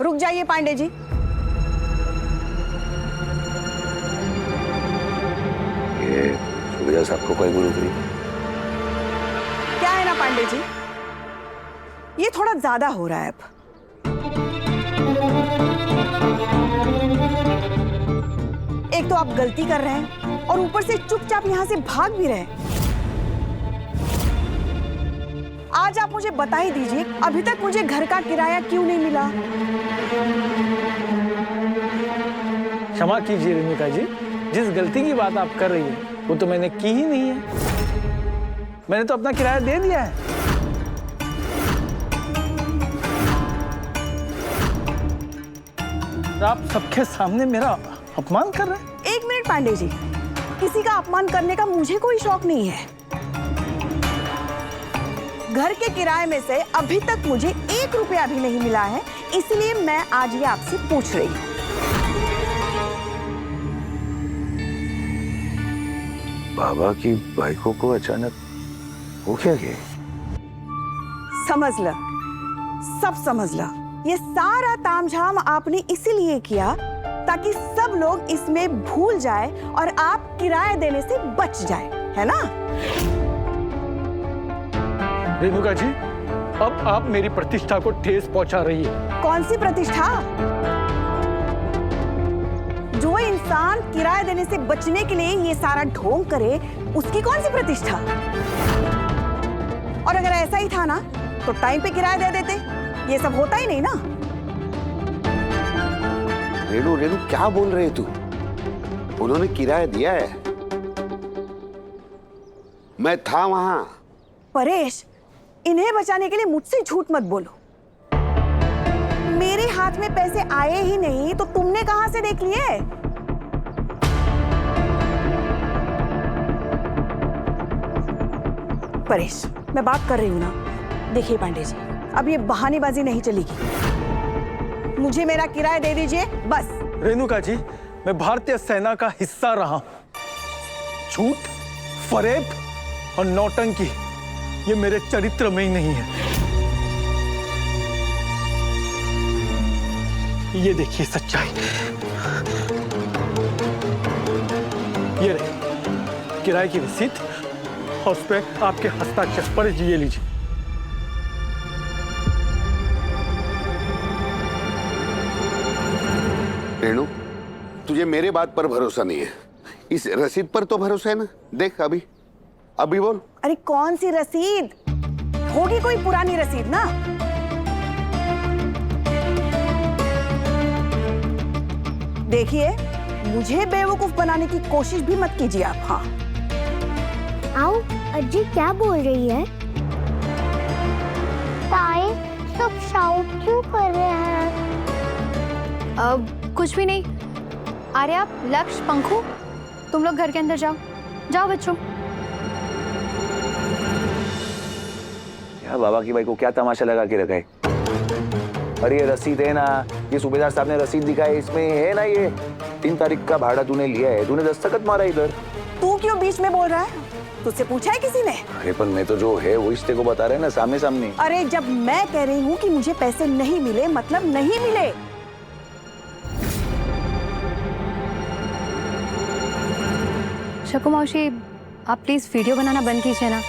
रुक जाइए पांडे जी। ये सुबेदार साहब को कोई गुरु करी? क्या है ना पांडे जी, ये थोड़ा ज्यादा हो रहा है अब। एक तो आप गलती कर रहे हैं और ऊपर से चुपचाप यहां से भाग भी रहे हैं। आज आप मुझे बता ही दीजिए, अभी तक मुझे घर का किराया क्यों नहीं मिला? क्षमा कीजिए रेणुका जी, जिस गलती की बात आप कर रही हैं वो तो मैंने की ही नहीं है। मैंने तो अपना किराया दे दिया है। आप सबके सामने मेरा अपमान कर रहे हैं। एक मिनट पांडे जी, किसी का अपमान करने का मुझे कोई शौक नहीं है। घर के किराए में से अभी तक मुझे 1 रुपया भी नहीं मिला है, इसलिए मैं आज ये आपसे पूछ रही हूँ। बाबा की बाइकों को अचानक हो क्या गया? समझ ल, सब समझ ल। ये सारा तामझाम आपने इसीलिए किया ताकि सब लोग इसमें भूल जाए और आप किराया देने से बच जाए, है ना? रेणुका जी, अब आप मेरी प्रतिष्ठा को ठेस पहुंचा रही है। कौन सी प्रतिष्ठा? जो इंसान किराया देने से बचने के लिए ये सारा ढोंग करे, उसकी कौन सी प्रतिष्ठा? और अगर ऐसा ही था ना, तो टाइम पे किराया दे देते, ये सब होता ही नहीं ना। रेणु रेणु क्या बोल रहे तू? उन्होंने किराया दिया है, मैं था वहां। परेश, इन्हें बचाने के लिए मुझसे झूठ मत बोलो। मेरे हाथ में पैसे आए ही नहीं तो तुमने कहां से देख लिए? परेश, मैं बात कर रही हूं ना। देखिए पांडे जी, अब ये बहानेबाजी नहीं चलेगी। मुझे मेरा किराया दे दीजिए बस। रेणुका जी, मैं भारतीय सेना का हिस्सा रहा। झूठ, फरेब और नौटंकी ये मेरे चरित्र में ही नहीं है। ये देखिए सच्चाई। ये रही किराए की रसीद और उस पे आपके हस्ताक्षर। पर ये लीजिए। रेणु, तुझे मेरे बात पर भरोसा नहीं है, इस रसीद पर तो भरोसा है ना? देख अभी अभी बोल। अरे कौन सी रसीद? होगी कोई पुरानी रसीद ना। देखिए, मुझे बेवकूफ बनाने की कोशिश भी मत कीजिए आप। हाँ आओ, अज्जी क्या बोल रही है? ताई, सब शाउट क्यों कर रहे हैं? अब कुछ भी नहीं। आर्या, लक्ष्य, पंखू, तुम लोग घर के अंदर जाओ। जाओ बच्चों। क्या बाबा की बाइक को क्या तमाशा लगा के रखा है? अरे ये रसीद है ना, ये सूबेदार साहब ने रसीद दिखाई, इसमें है ना ये 3 तारीख का भाड़ा तूने लिया है, तूने दस्तखत मारा इधर। तू क्यों बीच में बोल रहा है? तुझसे पूछा है किसी ने? अरे पर मैं तो जो है वो रिश्ते को बता रहे हैं ना, सामने सामने। अरे जब मैं कह रही हूँ कि मुझे पैसे नहीं मिले, मतलब नहीं मिले। शकु मौसी, आप प्लीज वीडियो बनाना बंद कीजिए ना।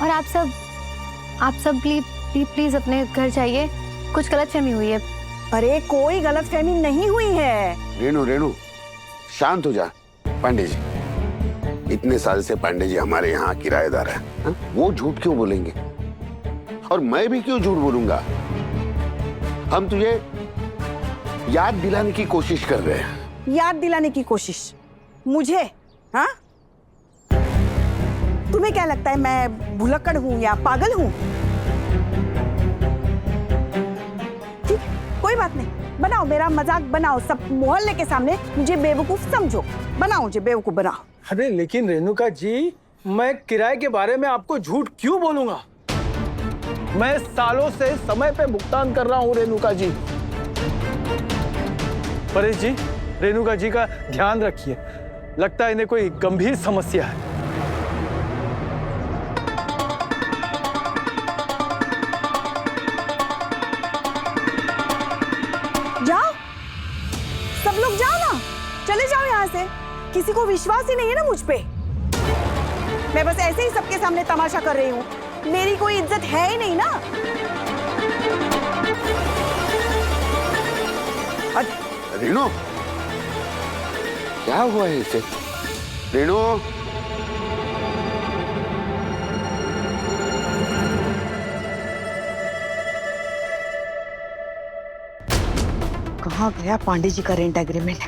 और आप सब प्लीज अपने घर जाइए। कुछ गलतफहमी हुई है। अरे कोई गलतफहमी नहीं हुई है। रेणु रेणु शांत हो जा। पांडे जी, इतने साल से पांडे जी हमारे यहाँ किराएदार है, हा? वो झूठ क्यों बोलेंगे? और मैं भी क्यों झूठ बोलूंगा? हम तुझे याद दिलाने की कोशिश कर रहे हैं। याद दिलाने की कोशिश मुझे? हाँ, तुम्हें क्या लगता है मैं भुलक्कड़ हूं या पागल हूं? ठीक, कोई बात नहीं, बनाओ मेरा मजाक बनाओ, सब मोहल्ले के सामने मुझे बेवकूफ समझो। बनाओ, मुझे बेवकूफ बनाओ। अरे लेकिन रेणुका जी, मैं किराए के बारे में आपको झूठ क्यों बोलूंगा? मैं सालों से समय पे भुगतान कर रहा हूं रेणुका जी। परेश जी, रेणुका जी का ध्यान रखिए, लगता है इन्हें कोई गंभीर समस्या है। सब लोग जाओ ना, चले जाओ यहाँ से। किसी को विश्वास ही नहीं है ना मुझ पे। मैं बस ऐसे ही सबके सामने तमाशा कर रही हूँ, मेरी कोई इज्जत है ही नहीं ना। रेणु, क्या हुआ है इसे? रेणु, कहाँ गया पांडे जी का रेंट एग्रीमेंट?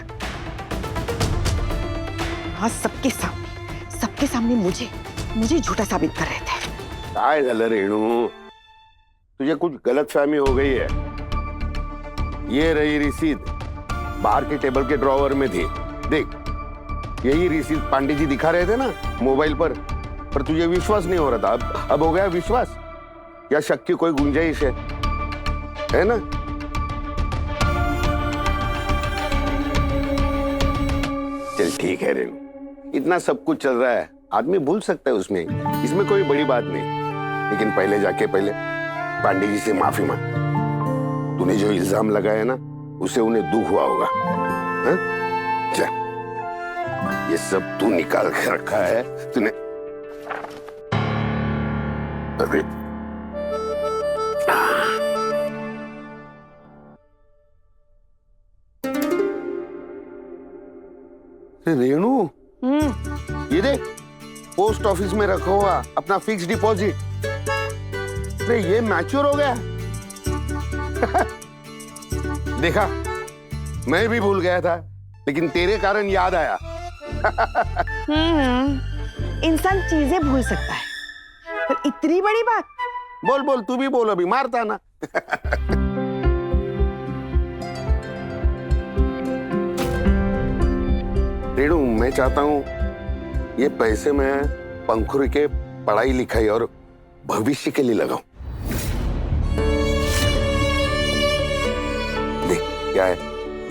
हाँ, सबके सामने मुझे झूठा साबित कर रहे थे। काय झालं रेणु? तुझे कुछ गलतफहमी हो गई है। ये रही रसीद, बाहर के टेबल के ड्रॉवर में थी। देख, यही रसीद पांडे जी दिखा रहे थे ना मोबाइल पर तुझे विश्वास नहीं हो रहा था। अब हो गया विश्वास? या शक की कोई गुंजाइश है ना? चल ठीक है रेणु, इतना सब कुछ चल रहा है, आदमी भूल सकता है उसमें, इसमें कोई बड़ी बात नहीं। लेकिन पहले पांडे जी से माफी मांग। तूने जो इल्जाम लगाया ना, उसे उन्हें दुख हुआ होगा। हाँ? चल, ये सब तू निकाल के रखा है तूने। अरे रेणु, ये देख, पोस्ट ऑफिस में रखा हुआ अपना फिक्स डिपॉजिट। अरे ये मैच्योर हो गया। देखा, मैं भी भूल गया था, लेकिन तेरे कारण याद आया। इंसान चीजें भूल सकता है, पर इतनी बड़ी बात? बोल, तू भी बोल, अभी मारता ना। रेणु, मैं चाहता हूं ये पैसे मैं पंखुरी के पढ़ाई लिखाई और भविष्य के लिए लगाऊं। देख, क्या है,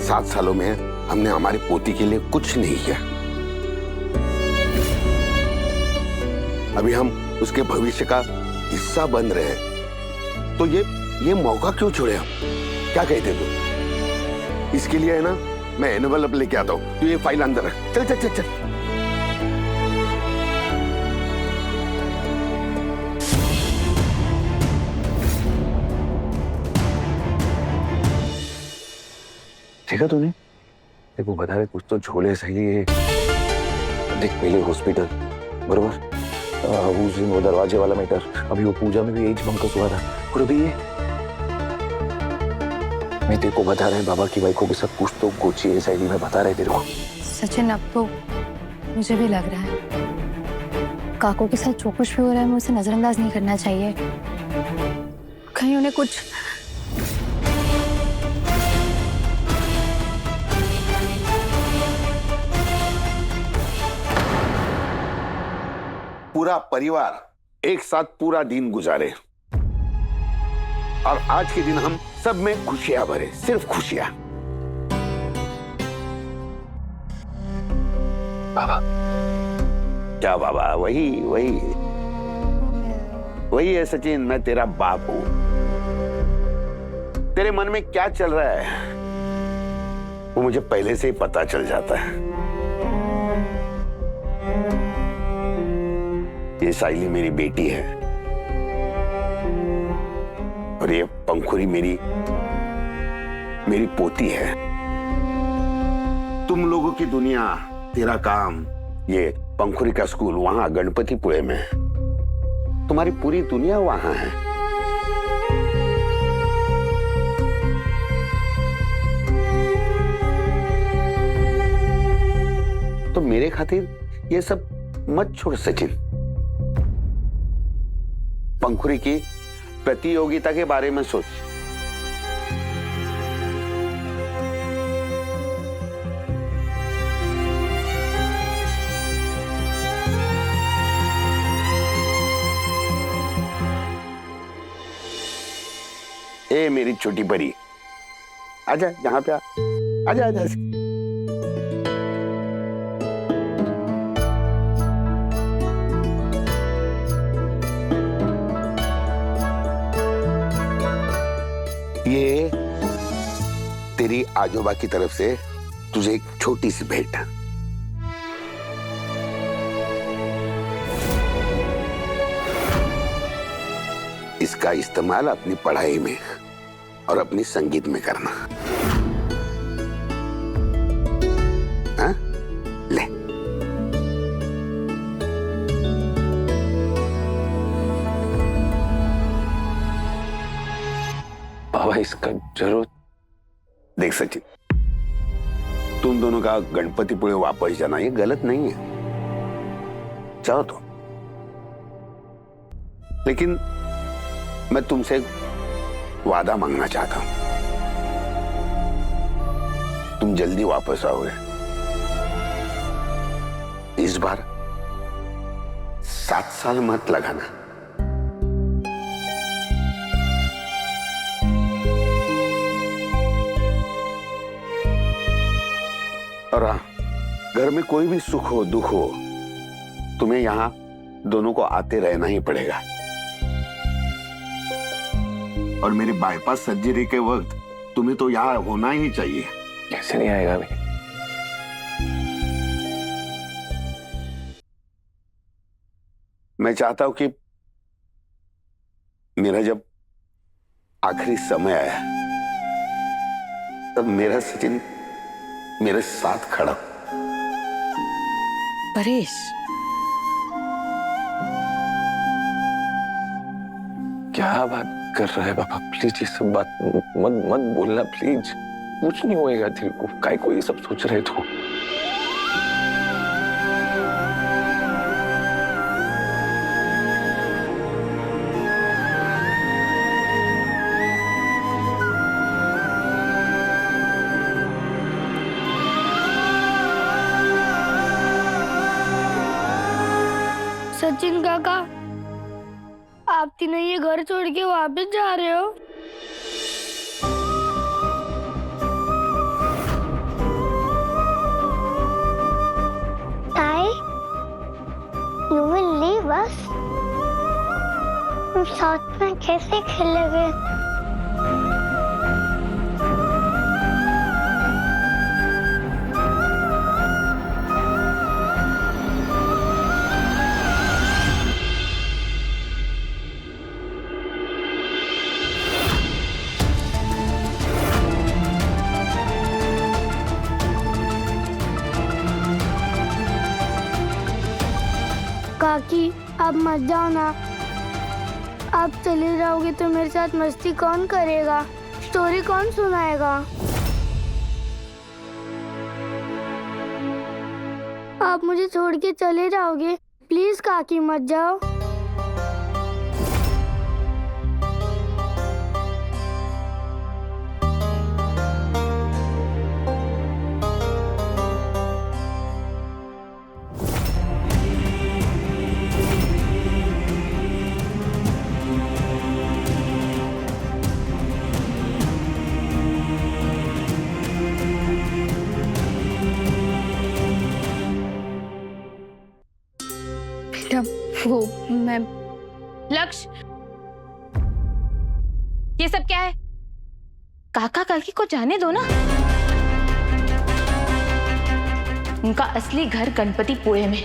7 सालों में हमने हमारी पोती के लिए कुछ नहीं किया। अभी हम उसके भविष्य का हिस्सा बन रहे हैं, तो ये मौका क्यों छोड़े हम? क्या कहते तू? इसके लिए है ना, मैं एनवलप लेके आता हूं, तू ये फाइल अंदर रख। चल चल चल चल। देखा तूने? देखो बता रहे कुछ तो झोले सही है। देख, पहले हॉस्पिटल बरोबर, उस दिन वो दरवाजे वाला मैटर, अभी वो पूजा में भी एज बंकस हुआ था, और अभी ये मैं तेरे को बता रहे हैं बाबा की बाइक को सब कुछ तो कोची एसआईडी में बता रहे तेरे को। सचिन, अब तो मुझे भी लग रहा है काको के साथ जो कुछ भी हो रहा है, मैं उसे नजरअंदाज नहीं करना चाहिए। कहीं उन्हें कुछ पूरा परिवार एक साथ पूरा दिन गुजारे, और आज के दिन हम सब में खुशियां भरे, सिर्फ खुशियां। बाबा क्या बाबा? वही है सचिन, मैं तेरा बाप हूं। तेरे मन में क्या चल रहा है वो मुझे पहले से ही पता चल जाता है। ये साइली मेरी बेटी है, और ये पंखुरी मेरी पोती है। तुम लोगों की दुनिया, तेरा काम, ये पंखुरी का स्कूल वहां गणपतिपुरे में, तुम्हारी पूरी दुनिया वहां है। तो मेरे खातिर ये सब मत छोड़ सचिन। पंखुरी की प्रतियोगिता के बारे में सोच। ए मेरी छोटी परी, आजा यहाँ पे, आजा आजा। ये तेरी आजोबा की तरफ से तुझे एक छोटी सी भेंट। इसका इस्तेमाल अपनी पढ़ाई में और अपनी संगीत में करना। हाँ? ले। बाबा इसका जरूरत। देख सचिन, तुम दोनों का गणपतिपुळे वापस जाना ये गलत नहीं है, चाहो तो। लेकिन मैं तुमसे वादा मांगना चाहता हूं, तुम जल्दी वापस आओगे। इस बार 7 साल मत लगाना। और हाँ, घर में कोई भी सुख हो दुख हो, तुम्हें यहाँ दोनों को आते रहना ही पड़ेगा। और मेरे बाईपास सर्जरी के वक्त तुम्हें तो यहाँ होना ही चाहिए। कैसे नहीं आएगा अभी? मैं चाहता हूं कि मेरा जब आखिरी समय आया तब मेरा सचिन मेरे साथ खड़ा। परेश, क्या बात कर रहा है बाबा? प्लीज ये सब बात मत मत बोलना प्लीज। कुछ नहीं होएगा तेरे को, काय को ये सब सोच रहे तो। सचिन काका, आप तीनों ये घर छोड़ के वापस जा रहे हो? ताई, you will leave us? हम साथ में कैसे खेलेंगे? काकी, आप मत जाओ ना। आप चले जाओगे तो मेरे साथ मस्ती कौन करेगा? स्टोरी कौन सुनाएगा? आप मुझे छोड़ के चले जाओगे? प्लीज काकी मत जाओ। वो मैं लक्ष्य, ये सब क्या है? काका काकी को जाने दो ना। उनका असली घर गणपतिपुळे में।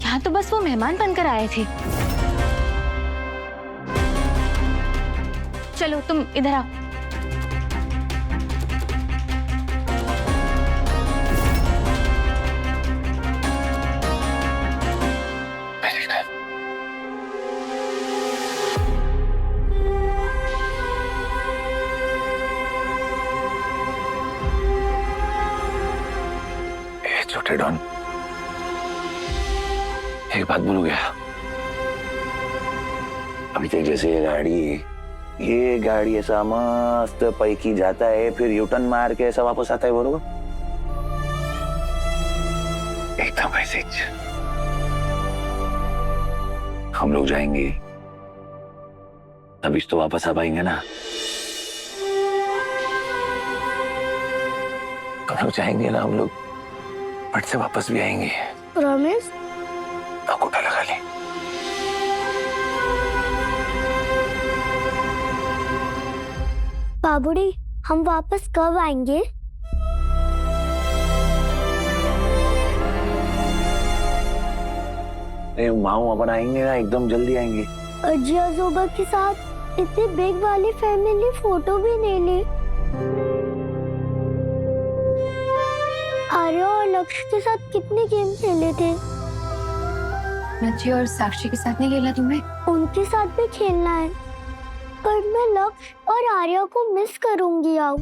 यहाँ तो बस वो मेहमान बनकर आए थे। चलो तुम इधर आओ। छोटे डॉन, एक बात बोलू गया? अभी तक जैसे ये गाड़ी ऐसा मस्त पैकी जाता है, फिर यूटर्न मार के ऐसा वापस आता है, बरोबर? एकदम ऐसे हम लोग जाएंगे तभी तो वापस आ पाएंगे ना। हम लोग जाएंगे ना, हम लोग फट से वापस भी आएंगे। प्रॉमिस? अंगूठा लगा ले। बाबूड़ी, हम वापस कब आएंगे? माऊ अपन आएंगे ना, एकदम जल्दी आएंगे। अजिया जोबा के साथ इतनी बिग वाली फैमिली फोटो भी नहीं ली। आर्या और लक्ष्य के साथ कितने गेम खेले थे। नची और साक्षी के साथ नहीं खेला तुमने? उनके साथ भी खेलना है, पर मैं लक्ष्य और आर्या को मिस करूंगी। आओ।